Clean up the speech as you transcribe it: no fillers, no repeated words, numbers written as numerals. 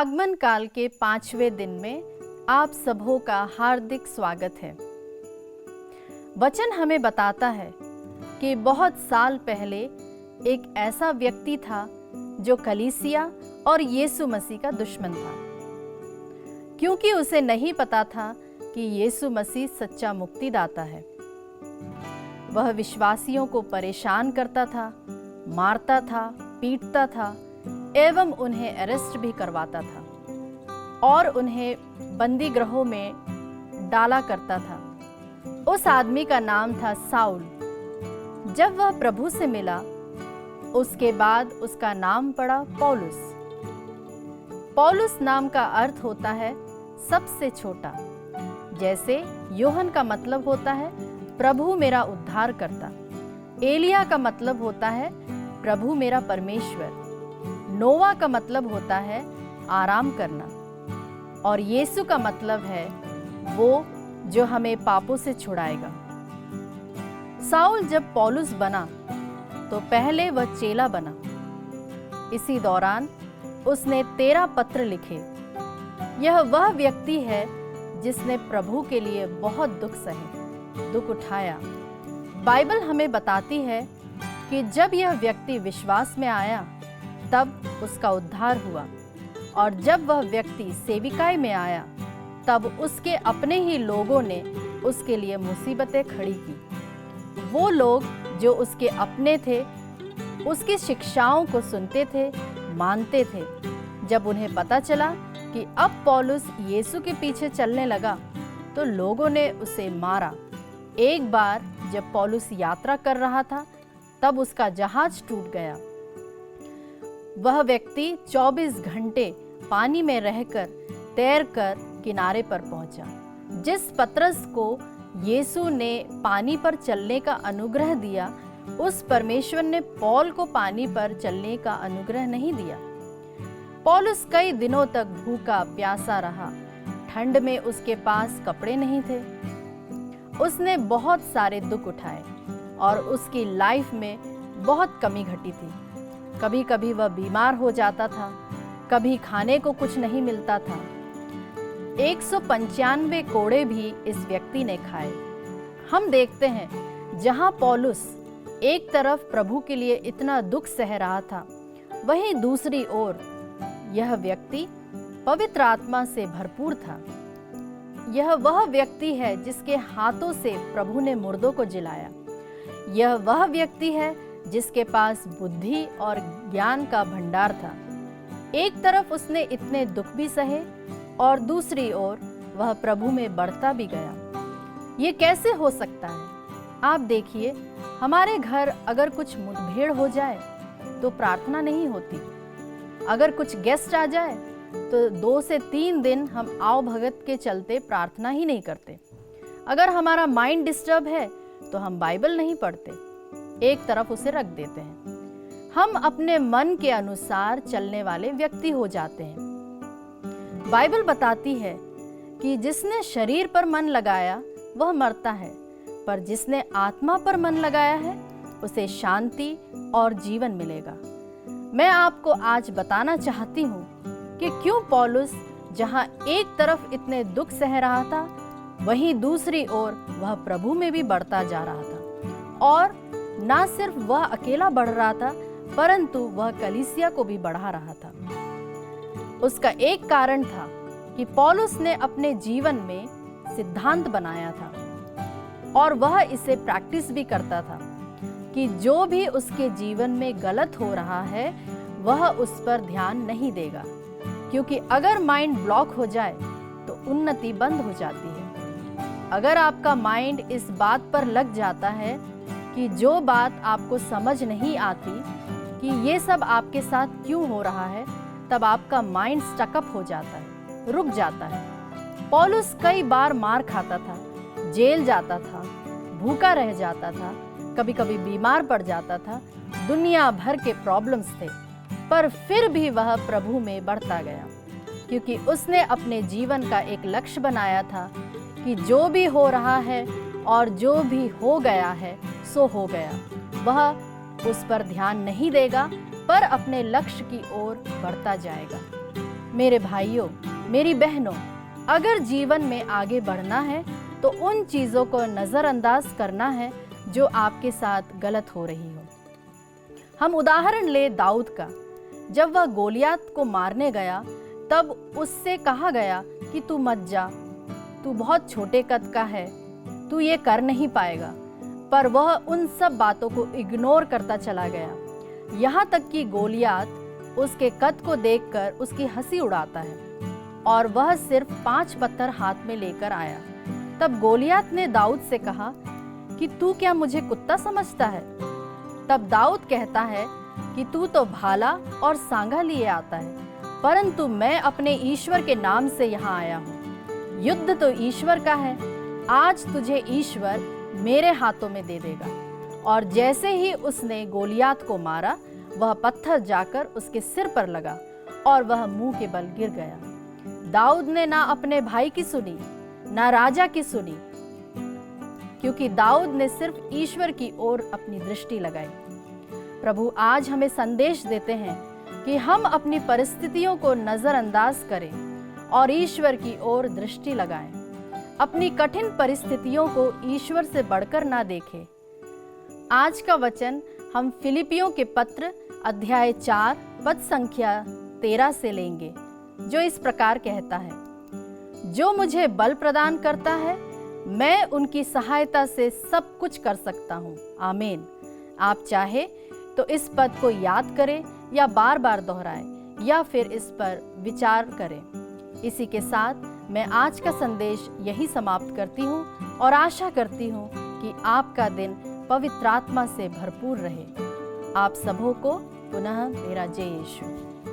आगमन काल के 5वें दिन में आप सबों का हार्दिक स्वागत है। वचन हमें बताता है कि बहुत साल पहले एक ऐसा व्यक्ति था जो कलीसिया और यीशु मसीह का दुश्मन था, क्योंकि उसे नहीं पता था कि यीशु मसीह सच्चा मुक्तिदाता है। वह विश्वासियों को परेशान करता था, मारता था, पीटता था एवं उन्हें अरेस्ट भी करवाता था और उन्हें बंदी गृहों में डाला करता था। उस आदमी का नाम था साउल। जब वह प्रभु से मिला, उसके बाद उसका नाम पड़ा पौलुस। पौलुस नाम का अर्थ होता है सबसे छोटा, जैसे योहन का मतलब होता है प्रभु मेरा उद्धार करता, एलिया का मतलब होता है प्रभु मेरा परमेश्वर, नोवा का मतलब होता है आराम करना, और यीशु का मतलब है वो जो हमें पापों से छुड़ाएगा। साउल जब पौलुस बना तो पहले वह चेला बना। इसी दौरान उसने 13 पत्र लिखे। यह वह व्यक्ति है जिसने प्रभु के लिए बहुत दुख सहे, दुख उठाया। बाइबल हमें बताती है कि जब यह व्यक्ति विश्वास में आया तब उसका उद्धार हुआ, और जब वह व्यक्ति सेविकाई में आया तब उसके अपने ही लोगों ने उसके लिए मुसीबतें खड़ी की। वो लोग जो उसके अपने थे उसकी शिक्षाओं को सुनते थे, मानते थे। जब उन्हें पता चला कि अब पौलुस यीशु के पीछे चलने लगा तो लोगों ने उसे मारा। एक बार जब पौलुस यात्रा कर रहा था तब उसका जहाज टूट गया। वह व्यक्ति 24 घंटे पानी में रहकर तैरकर किनारे पर पहुंचा। जिस पतरस को यीशु ने पानी पर चलने का अनुग्रह दिया, उस परमेश्वर ने पौल को पानी पर चलने का अनुग्रह नहीं दिया। पौलुस कई दिनों तक भूखा प्यासा रहा। ठंड में उसके पास कपड़े नहीं थे। उसने बहुत सारे दुख उठाए और उसकी लाइफ में बहुत कमी घटी थी। कभी कभी वह बीमार हो जाता था, कभी खाने को कुछ नहीं मिलता था। 195 कोड़े भी इस व्यक्ति ने खाए। हम देखते हैं जहां पौलुस एक तरफ प्रभु के लिए इतना दुख सह रहा था, वहीं दूसरी ओर यह व्यक्ति पवित्र आत्मा से भरपूर था। यह वह व्यक्ति है जिसके हाथों से प्रभु ने मुर्दों को जिलाया। यह वह व्यक्ति है जिसके पास बुद्धि और ज्ञान का भंडार था। एक तरफ उसने इतने दुख भी सहे और दूसरी ओर वह प्रभु में बढ़ता भी गया। ये कैसे हो सकता है? आप देखिए, हमारे घर अगर कुछ मुठभेड़ हो जाए तो प्रार्थना नहीं होती। अगर कुछ गेस्ट आ जाए तो 2 से 3 दिन हम आओ भगत के चलते प्रार्थना ही नहीं करते। अगर हमारा माइंड डिस्टर्ब है तो हम बाइबल नहीं पढ़ते, एक तरफ उसे रख देते हैं। हम अपने मन के अनुसार चलने वाले व्यक्ति हो जाते हैं। बाइबल बताती है कि जिसने शरीर पर मन लगाया वह मरता है, पर जिसने आत्मा पर मन लगाया है उसे शांति और जीवन मिलेगा। मैं आपको आज बताना चाहती हूँ कि क्यों पौलुस जहाँ एक तरफ इतने दुख सह रहा था, वहीं दूसरी ओर वह प्रभु में भी बढ़ता जा रहा था। और ना सिर्फ वह अकेला बढ़ रहा था, परंतु वह कलीसिया को भी बढ़ा रहा था। उसका एक कारण था कि पौलुस ने अपने जीवन में सिद्धांत बनाया था और वह इसे प्रैक्टिस भी करता था कि जो भी उसके जीवन में गलत हो रहा है वह उस पर ध्यान नहीं देगा, क्योंकि अगर माइंड ब्लॉक हो जाए तो उन्नति बंद हो जाती है। अगर आपका माइंड इस बात पर लग जाता है कि जो बात आपको समझ नहीं आती कि ये सब आपके साथ क्यों हो रहा है, तब आपका माइंड स्टकअप हो जाता है, रुक जाता है। पौलुस कई बार मार खाता था, जेल जाता था, भूखा रह जाता था, कभी कभी बीमार पड़ जाता था, दुनिया भर के प्रॉब्लम्स थे, पर फिर भी वह प्रभु में बढ़ता गया, क्योंकि उसने अपने जीवन का एक लक्ष्य बनाया था कि जो भी हो रहा है और जो भी हो गया है सो हो गया। वह उस पर ध्यान नहीं देगा, पर अपने लक्ष्य की ओर बढ़ता जाएगा। मेरे भाइयों, मेरी बहनों, अगर जीवन में आगे बढ़ना है तो उन चीज़ों को नज़रअंदाज करना है जो आपके साथ गलत हो रही हो। हम उदाहरण ले दाऊद का। जब वह गोलियात को मारने गया तब उससे कहा गया कि तू मत जा, तू बहुत छोटे कद का है, तू ये कर नहीं पाएगा। पर वह उन सब बातों को इग्नोर करता चला गया, यहाँ तक कि गोलियात उसके कद को देखकर उसकी हंसी उड़ाता है और वह सिर्फ 5 पत्थर हाथ में लेकर आया। तब गोलियात ने दाऊद से कहा कि तू क्या मुझे कुत्ता समझता है? तब दाऊद कहता है कि तू तो भाला और सांगा लिए आता है, परंतु मैं अपने ईश्वर के नाम से यहाँ आया हूँ। युद्ध तो ईश्वर का है, आज तुझे ईश्वर मेरे हाथों में दे देगा। और जैसे ही उसने गोलियात को मारा, वह पत्थर जाकर उसके सिर पर लगा और वह मुंह के बल गिर गया। दाऊद ने ना अपने भाई की सुनी, ना राजा की सुनी, क्योंकि दाऊद ने सिर्फ ईश्वर की ओर अपनी दृष्टि लगाई। प्रभु आज हमें संदेश देते हैं कि हम अपनी परिस्थितियों को नजरअंदाज करें और ईश्वर की ओर दृष्टि लगाएं। अपनी कठिन परिस्थितियों को ईश्वर से बढ़कर ना देखें। आज का वचन हम फिलिपियों के पत्र अध्याय 4 पद संख्या 13 से लेंगे, जो इस प्रकार कहता है, जो मुझे बल प्रदान करता है, मैं उनकी सहायता से सब कुछ कर सकता हूँ। आमीन। आप चाहे तो इस पद को याद करें या बार बार दोहराएं या फिर इस पर विचार करें। इसी के साथ मैं आज का संदेश यही समाप्त करती हूँ और आशा करती हूँ कि आपका दिन पवित्र आत्मा से भरपूर रहे। आप सबों को पुनः मेरा जय यीशु।